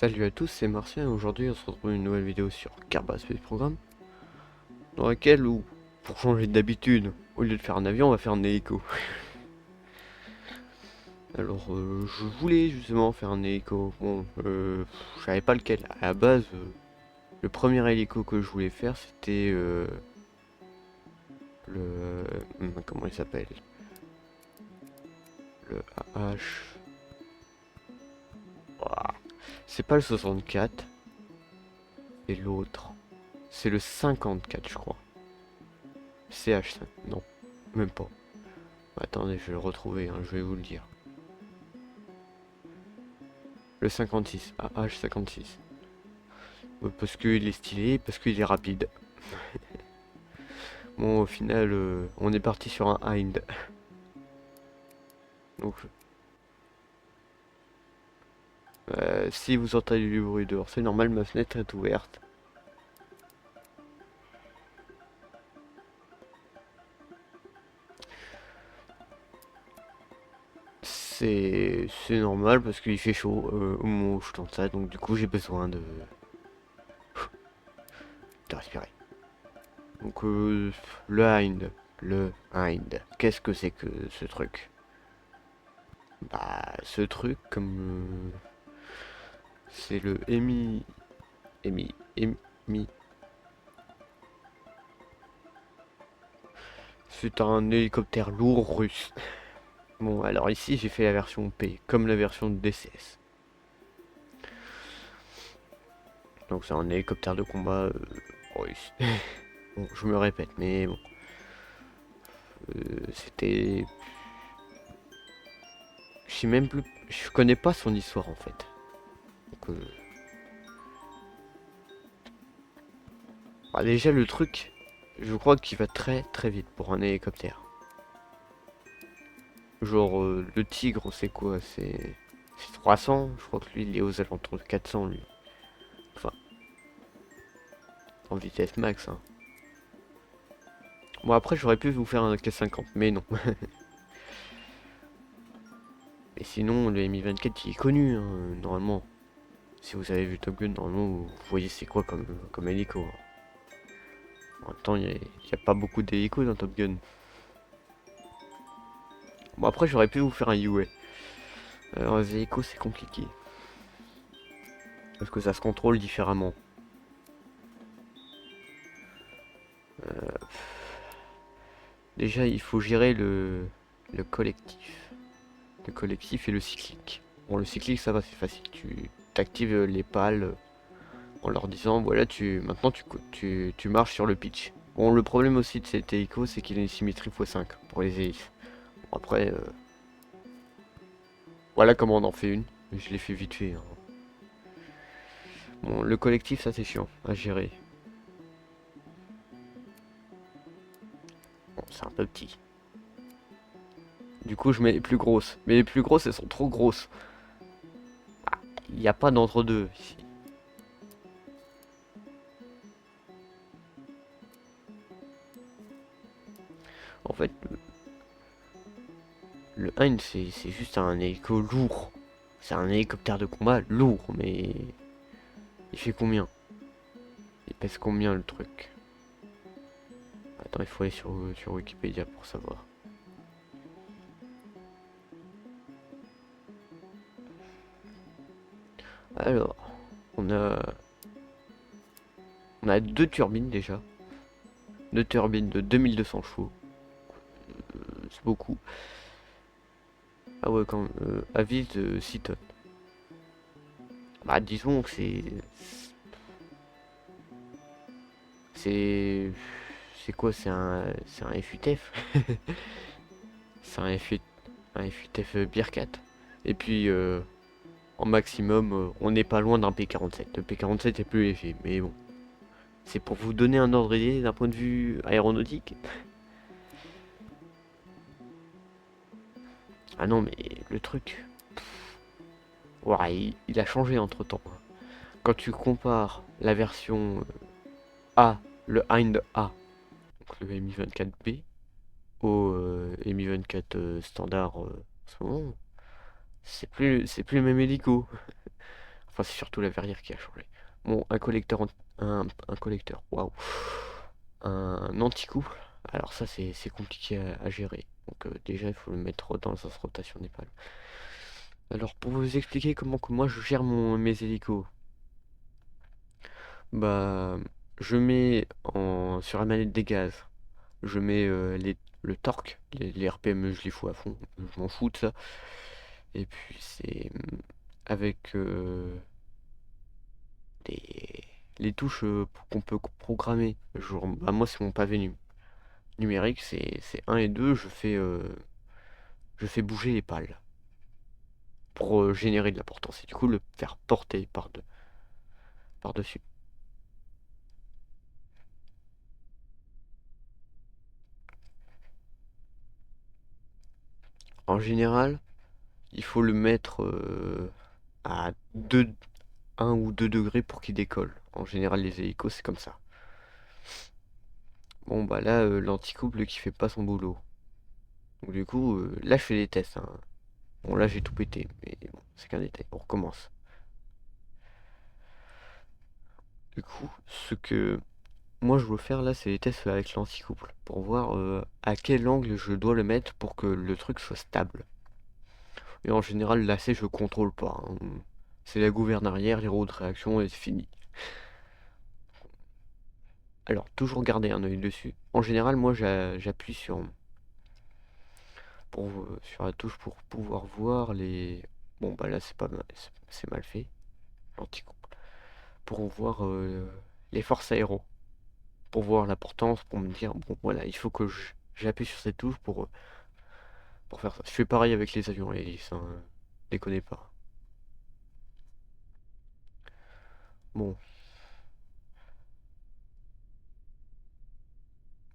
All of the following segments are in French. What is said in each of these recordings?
Salut à tous, c'est Martien et aujourd'hui on se retrouve une nouvelle vidéo sur Carba Space Program dans laquelle, pour changer d'habitude, au lieu de faire un avion, on va faire un hélico. Alors je voulais justement faire un hélico, bon, je savais pas lequel. À la base, le premier hélico que je voulais faire c'était comment il s'appelle? Le AH... Ouah. C'est pas le 64, et l'autre, c'est le 54 je crois. CH5, non, même pas. Attendez, je vais le retrouver, hein, je vais vous le dire. Le 56, AH56. Parce qu'il est stylé, parce qu'il est rapide. Bon, au final, on est parti sur un Hind. Donc, si vous entendez du bruit dehors, c'est normal, ma fenêtre est ouverte. C'est normal parce qu'il fait chaud au moment où je tente ça, donc du coup j'ai besoin de respirer. Donc le Hind, qu'est-ce que c'est que ce truc? Bah ce truc comme c'est le EMI. C'est un hélicoptère lourd russe. Bon, alors ici j'ai fait la version P, comme la version de DCS. Donc c'est un hélicoptère de combat russe. Bon, je me répète, mais bon. C'était... Je sais même plus... Je connais pas son histoire en fait. Donc, bah, déjà le truc, je crois qu'il va très très vite pour un hélicoptère. Genre le Tigre, c'est quoi? C'est 300. Je crois que lui il est aux alentours de 400 lui. Enfin, en vitesse max, hein. Bon, après j'aurais pu vous faire un K50, mais non. Et sinon, le Mi-24 il est connu, hein, normalement. Si vous avez vu Top Gun, normalement vous voyez c'est quoi comme hélico, hein. En même temps, il y a pas beaucoup d'hélicos dans Top Gun. Bon, après j'aurais pu vous faire un UA. Alors les hélicos c'est compliqué. Parce que ça se contrôle différemment. Déjà, il faut gérer le collectif. Le collectif et le cyclique. Bon, le cyclique ça va, c'est facile. Tu actives les pales en leur disant voilà, maintenant tu marches sur le pitch. Bon, le problème aussi de cet hélico, c'est qu'il a une symétrie x5 pour les hélices. Bon, après, voilà comment on en fait une. Je l'ai fait vite fait, hein. Bon, le collectif, ça c'est chiant à gérer. Bon, c'est un peu petit. Du coup, je mets les plus grosses. Mais les plus grosses, elles sont trop grosses. Il n'y a pas d'entre-deux ici. En fait, le Hind, c'est juste un hélico lourd. C'est un hélicoptère de combat lourd, mais... Il fait combien? Il pèse combien le truc? Attends, il faut aller sur Wikipédia pour savoir. Alors, on a... On a deux turbines déjà. Deux turbines de 2200 chevaux. C'est beaucoup. Ah ouais, quand avis de 6 tonnes. Bah disons que c'est c'est quoi? C'est un F8F. C'est un F8F Bearcat. Et puis en maximum, on n'est pas loin d'un P47. Le P47 est plus léger, mais bon. C'est pour vous donner un ordre d'idée d'un point de vue aéronautique. Ah non, mais le truc, ouais, il a changé entre temps. Quand tu compares la version A, le Hind A, donc le Mi-24B, au Mi-24 standard en ce moment, c'est plus le même hélico. Enfin, c'est surtout la verrière qui a changé. Bon, un collecteur, un collecteur, waouh. Un anti-couple, alors ça c'est compliqué à gérer. Donc déjà il faut le mettre dans le sens rotation des pales. Alors pour vous expliquer comment que moi je gère mes hélicos, bah je mets sur la manette des gaz, je mets le torque, les RPM je les fous à fond, je m'en fous de ça. Et puis c'est avec les touches qu'on peut programmer. Genre, bah, moi c'est mon pavé numérique, c'est 1 et 2, je fais bouger les pales pour générer de la portance et du coup le faire porter par-dessus. En général, il faut le mettre à 1 ou 2 degrés pour qu'il décolle. En général, les hélicos, c'est comme ça. Bon, bah là, l'anticouple qui fait pas son boulot. Donc, du coup, là, je fais des tests, hein. Bon, là, j'ai tout pété, mais bon, c'est qu'un détail. On recommence. Du coup, ce que moi je veux faire là, c'est des tests avec l'anticouple pour voir à quel angle je dois le mettre pour que le truc soit stable. Et en général, l'AC, je contrôle pas, hein. C'est la gouverne arrière, les roues de réaction et c'est fini. Alors, toujours garder un œil dessus. En général, moi, j'appuie sur la touche pour pouvoir voir les... Bon, bah là, c'est pas mal, c'est mal fait, l'anticouple. Pour voir les forces aéro. Pour voir la portance, pour me dire, bon, voilà, il faut que j'appuie sur cette touche pour faire ça. Je fais pareil avec les avions, les hélices, hein. Déconnez pas. Bon.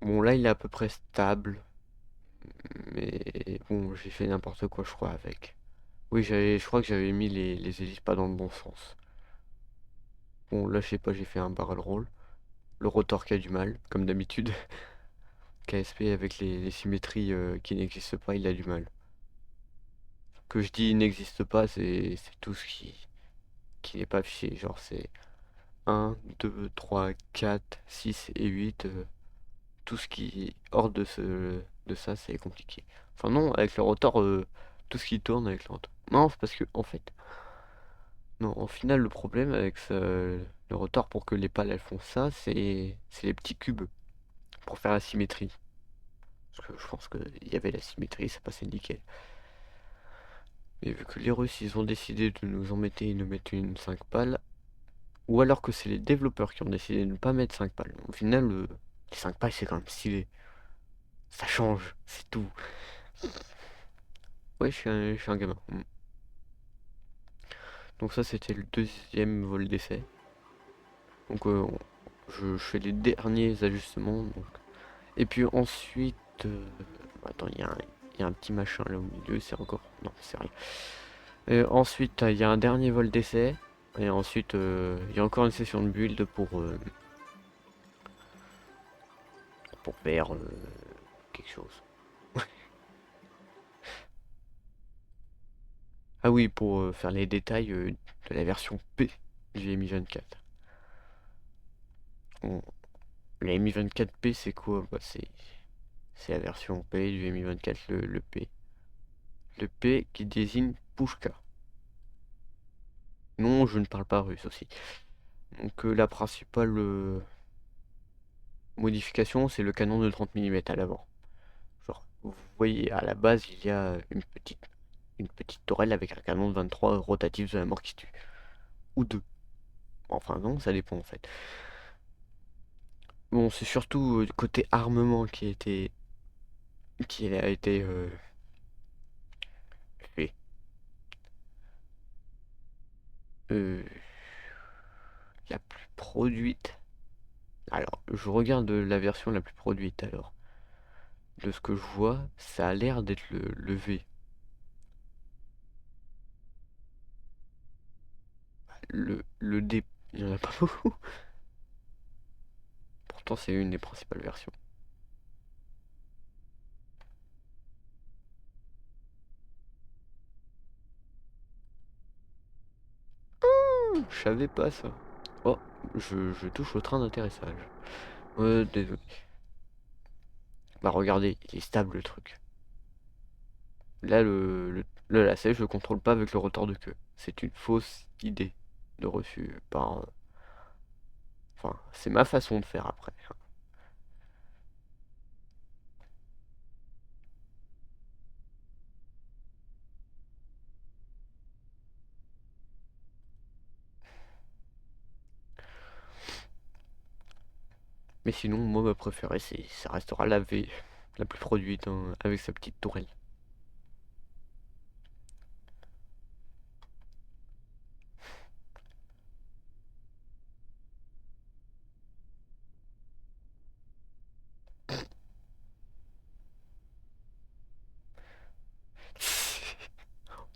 Bon, là, il est à peu près stable. Mais bon, j'ai fait n'importe quoi, je crois, avec. Oui, je crois que j'avais mis les hélices pas dans le bon sens. Bon, là, je sais pas, j'ai fait un barrel roll. Le rotor qui a du mal, comme d'habitude. KSP avec les symétries qui n'existent pas, il a du mal. Que je dis n'existe pas, c'est tout ce qui n'est pas affiché. Genre, c'est 1, 2, 3, 4, 6 et 8. Tout ce qui est hors de ça, c'est compliqué. Enfin, non, avec le rotor, tout ce qui tourne avec le rotor. Non, c'est parce que, en fait, non, en final, le problème avec le rotor pour que les pales elles font ça, c'est les petits cubes pour faire la symétrie. Parce que je pense qu'il y avait la symétrie, ça passait nickel. Mais vu que les Russes, ils ont décidé de nous embêter et nous mettre une 5 pales, ou alors que c'est les développeurs qui ont décidé de ne pas mettre 5 pales. Au final, les 5 pales, c'est quand même stylé. Ça change, c'est tout. Ouais, je suis un gamin. Donc ça, c'était le deuxième vol d'essai. Donc je fais les derniers ajustements. Donc. Et puis ensuite... Attends, il y a un petit machin là au milieu, c'est encore... Non, c'est rien. Et ensuite, il y a un dernier vol d'essai. Et ensuite, il y a encore une session de build pour faire quelque chose. Ah oui, pour faire les détails de la version P du Mi 24. Bon, la Mi 24P, c'est quoi? Bah, c'est la version P du Mi 24, le P. Le P qui désigne Pushka. Non, je ne parle pas russe aussi. Donc la principale modification, c'est le canon de 30 mm à l'avant. Genre, vous voyez, à la base, il y a une petite tourelle avec un canon de 23 rotatif de la mort qui tue. Ou deux. Enfin non, ça dépend en fait. Bon, c'est surtout côté armement qui a été fait. Euh, la plus produite. Alors, je regarde la version la plus produite alors. De ce que je vois, ça a l'air d'être le V. Le D, il n'y en a pas beaucoup. Pourtant, c'est une des principales versions. Je savais pas ça. Oh, je touche au train d'atterrissage. Désolé. Bah regardez, il est stable le truc. Là, le lacet, je le contrôle pas avec le rotor de queue. C'est une fausse idée de reçu par... Enfin, c'est ma façon de faire après. Mais sinon, moi, ma préférée, ça restera la V, la plus produite, hein, avec sa petite tourelle.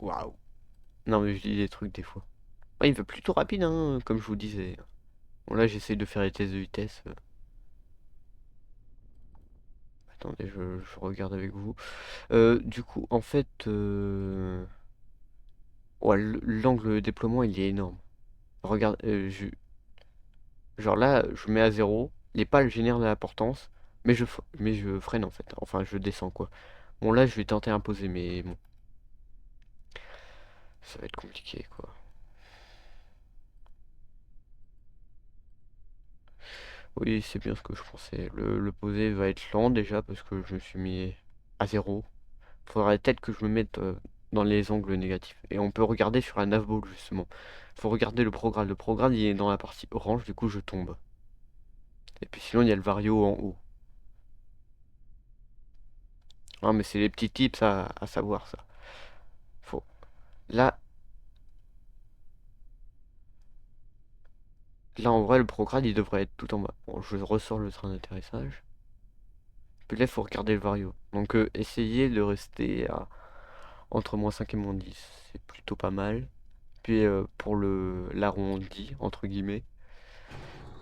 Waouh. Non, mais je dis des trucs des fois. Ouais, il va plutôt rapide, hein, comme je vous disais. Bon, là, j'essaye de faire les tests de vitesse. Attendez, je regarde avec vous. Du coup, en fait, ouais, l'angle de déploiement, il est énorme. Regarde, genre là, je mets à zéro, les pales génèrent de la portance, mais je freine en fait. Enfin, je descends quoi. Bon, là, je vais tenter un posé, mais bon, ça va être compliqué quoi. Oui, c'est bien ce que je pensais. Le posé va être lent déjà parce que je me suis mis à zéro. Faudrait peut-être que je me mette dans les angles négatifs. Et on peut regarder sur la navball justement. Faut regarder le programme. Le programme il est dans la partie orange, du coup je tombe. Et puis sinon il y a le vario en haut. Ah mais c'est les petits tips à savoir ça. Faut. Là, là en vrai le programme il devrait être tout en bas. Bon, je ressors le train d'atterrissage. Puis là il faut regarder le vario. Donc essayez de rester à entre -5 et -10. C'est plutôt pas mal. Puis pour l'arrondi, entre guillemets,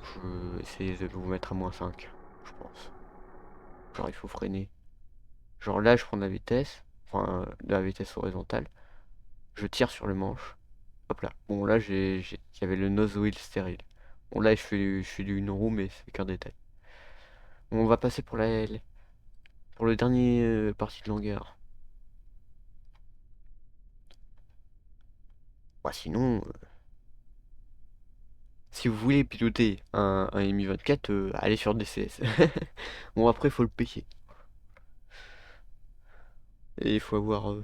je vais essayer de vous mettre à -5, je pense. Genre il faut freiner. Genre là je prends de la vitesse, enfin de la vitesse horizontale. Je tire sur le manche. Hop là. Bon là il y avait le nose wheel stérile. Bon là je fais du une roue mais c'est qu'un détail. Bon, on va passer pour le dernier partie de longueur. Bah sinon, si vous voulez piloter un Mi 24, allez sur DCS. Bon après il faut le payer. Et il faut avoir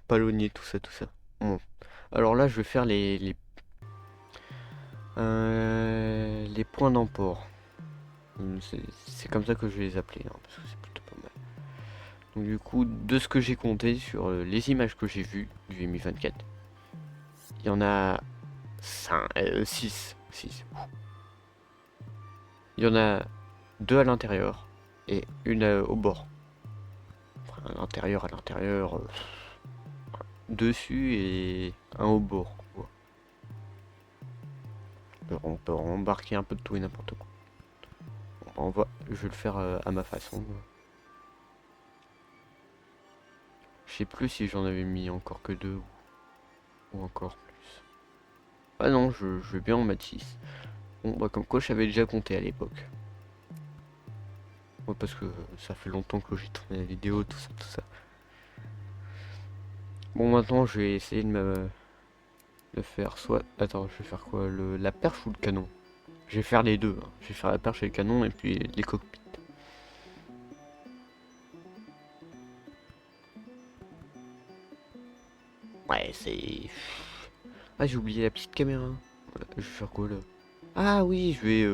palonnier, tout ça, tout ça. Bon. Alors là je vais faire les points d'emport. C'est comme ça que je vais les appeler, hein, parce que c'est plutôt pas mal. Donc du coup, de ce que j'ai compté sur les images que j'ai vues du Mi 24, il y en a 6. Il y en a 2 à l'intérieur et une au bord. Enfin, à l'intérieur, dessus et un au bord, quoi. On peut embarquer un peu de tout et n'importe quoi. Je vais le faire à ma façon. Je sais plus si j'en avais mis encore que 2 ou encore plus. Ah non, je vais bien en mettre 6. Bon, bah comme quoi je savais déjà compter à l'époque. Ouais, parce que ça fait longtemps que j'ai tourné la vidéo, tout ça, tout ça. Bon, maintenant je vais essayer de faire soit... Attends, je vais faire quoi, la perche ou le canon? Je vais faire les deux, hein. Je vais faire la perche et le canon et puis les cockpits. Ouais, c'est... Ah, j'ai oublié la petite caméra. Je vais faire quoi là? Ah oui, je vais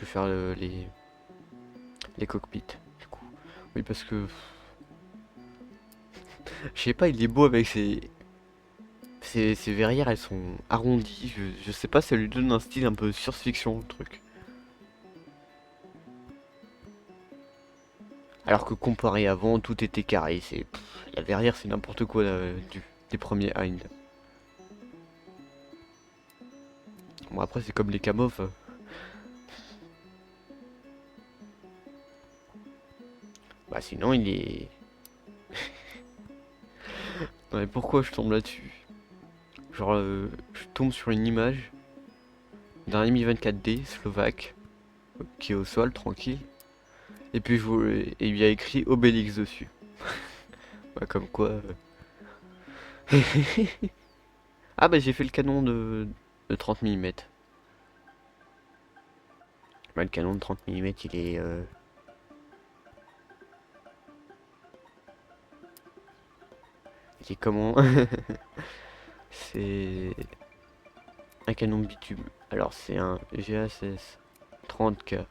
faire les cockpits, du coup. Oui, parce que... Je sais pas, il est beau avec ses verrières, elles sont arrondies. Je sais pas, ça lui donne un style un peu science-fiction, le truc. Alors que comparé avant, tout était carré. La verrière, c'est n'importe quoi des premiers Hind. Bon, après, c'est comme les Kamov. Bah, sinon, il est. Non, mais pourquoi je tombe là-dessus? Genre, tombe sur une image d'un Mi-24D slovaque qui est au sol, tranquille. Et puis et il y a écrit Obélix dessus. Bah, comme quoi. Ah bah j'ai fait le canon de 30 mm. Bah, le canon de 30 mm il est... Il est comment? C'est un canon de bitume. Alors c'est un GASS 30K.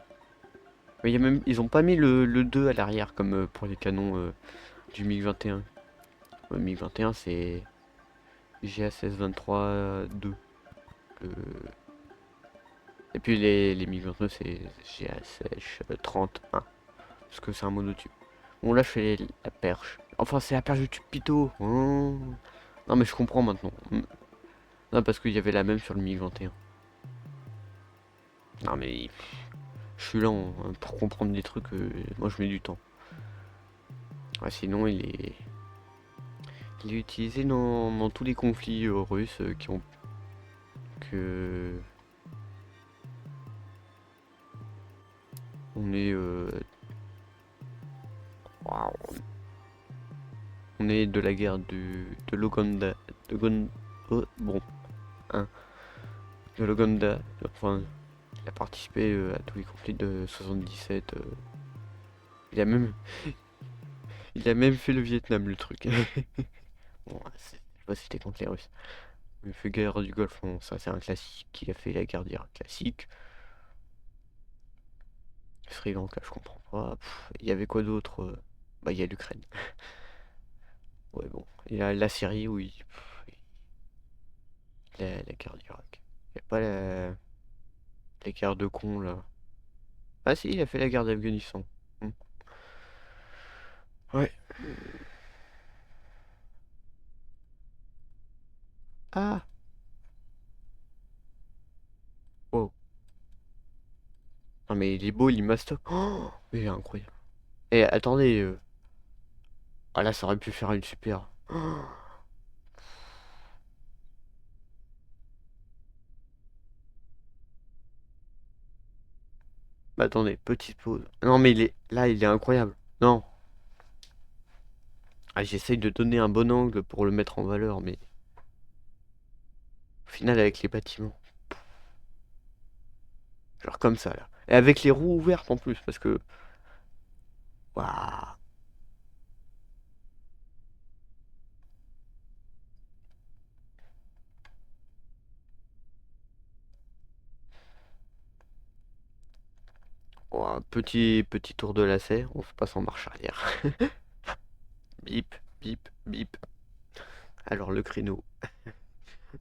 Mais il y a même, ils ont pas mis le 2 à l'arrière comme pour les canons du MiG-21. Le MiG-21 c'est GASS 23-2. Le... Et puis les MiG-29 c'est GASS 31. Parce que c'est un monotube. Bon là je fais la perche. Enfin c'est la perche du tube Pito. Oh. Non mais je comprends maintenant. Non parce qu'il y avait la même sur le MiG-21. Non mais je suis lent hein, pour comprendre des trucs. Moi je mets du temps. Ouais, sinon il est utilisé dans tous les conflits russes qui ont que on est waouh, on est de la guerre de l'Ouganda oh, bon hein, de l'Ouganda. Enfin il a participé à tous les conflits de 77. Il a même il a même fait le Vietnam le truc. Bon, je sais pas si c'était contre les Russes. Il a fait guerre du Golfe, bon, ça c'est un classique. Il a fait la guerre d'Irak classique. Sri Lanka, je comprends pas. Il y avait quoi d'autre bah, il y a l'Ukraine. Ouais, bon. Il y a la Syrie, oui. La guerre d'Irak. Il y a pas la guerre de con, là. Ah si, il a fait la guerre d'Afghanistan. Hmm. Ouais. Ah. Oh. Non mais il est beau, il mastoc. Oh, mais il est incroyable. Et attendez. Ah là, ça aurait pu faire une super. Oh. Bah attendez, petite pause. Non mais il est... Là, il est incroyable. Non. Ah, j'essaye de donner un bon angle pour le mettre en valeur, mais... Au final, avec les bâtiments. Genre comme ça, là. Et avec les roues ouvertes en plus, parce que... Waouh. Ouah, petit tour de lacet, on se passe en marche arrière. Bip, bip, bip. Alors le créneau.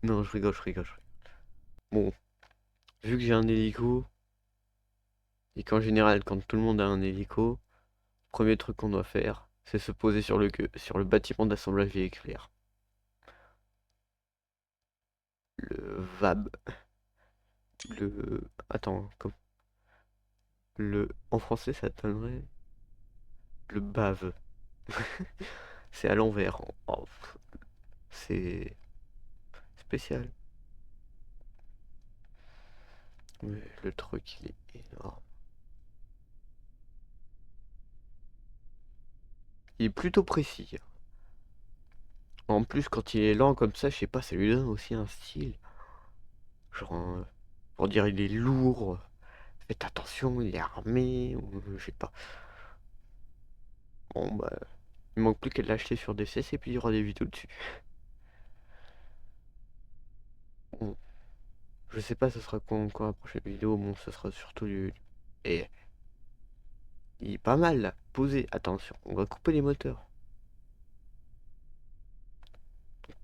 Non, je rigole, je rigole, je rigole. Bon, vu que j'ai un hélico, et qu'en général, quand tout le monde a un hélico, premier truc qu'on doit faire, c'est se poser sur le bâtiment d'assemblage véhiculaire. Le VAB. Le... Attends, comme... Le... En français, ça donnerait... Le BAV. C'est à l'envers. Oh, c'est spécial. Mais le truc, il est énorme. Il est plutôt précis. En plus, quand il est lent comme ça, je sais pas, ça lui donne aussi un style. Genre, pour dire il est lourd, faites attention, il est armé, ou je sais pas. Bon, bah, il manque plus qu'à l'acheter sur DCS et puis il y aura des vidéos dessus. Bon, je sais pas, ça sera quoi la prochaine vidéo, bon, ça sera surtout du... Et il est pas mal là, posé, attention, on va couper les moteurs.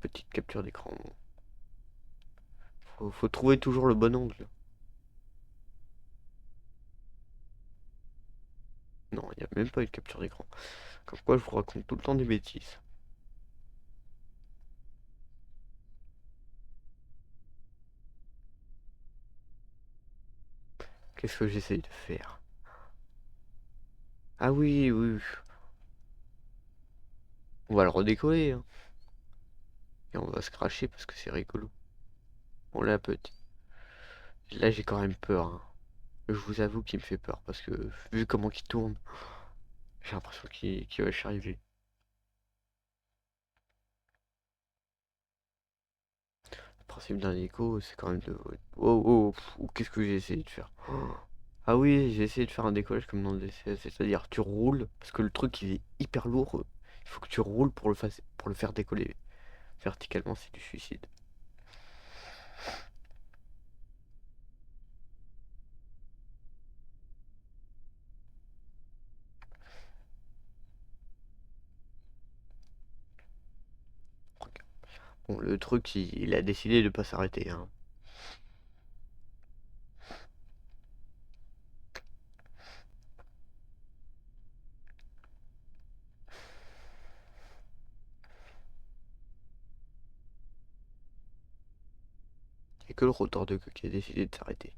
Petite capture d'écran. Faut trouver toujours le bon angle. Non, il n'y a même pas eu de capture d'écran. Comme quoi, je vous raconte tout le temps des bêtises. Qu'est-ce que j'essaye de faire? Ah oui, oui, oui. On va le redécoller, hein. Et on va se cracher parce que c'est rigolo. Bon là, petit. Là, j'ai quand même peur, hein. Je vous avoue qu'il me fait peur parce que vu comment il tourne, j'ai l'impression qu'il va arriver. Le principe d'un écho, c'est quand même de. Oh, oh, qu'est-ce que j'ai essayé de faire? Oh. Ah oui, j'ai essayé de faire un décollage comme dans le DCS, c'est-à-dire tu roules, parce que le truc il est hyper lourd, il faut que tu roules pour le faire décoller. Verticalement, c'est du suicide. Bon, le truc, il a décidé de pas s'arrêter, hein. Il y a que le rotor de queue qui a décidé de s'arrêter.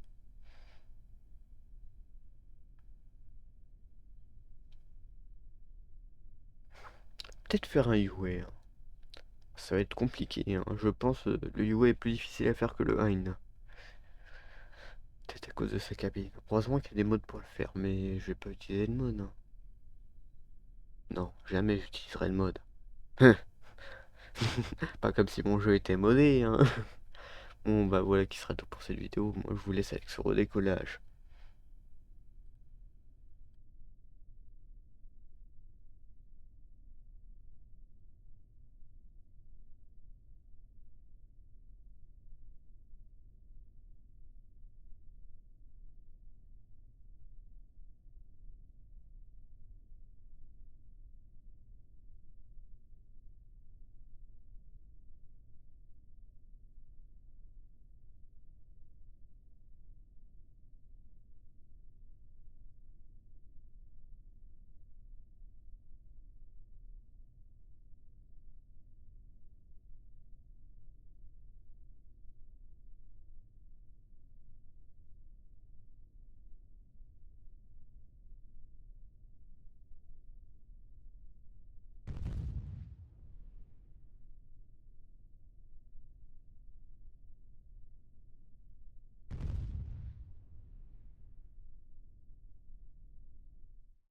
Peut-être faire un U-Way, hein. Ça va être compliqué, hein. Je pense le U-Way est plus difficile à faire que le Hein. Peut-être à cause de sa cabine. Heureusement qu'il y a des modes pour le faire, mais je vais pas utiliser le mode, hein. Non, jamais j'utiliserai le mode. Pas comme si mon jeu était modé, hein. Bon bah voilà qui sera tout pour cette vidéo. Moi je vous laisse avec ce redécollage.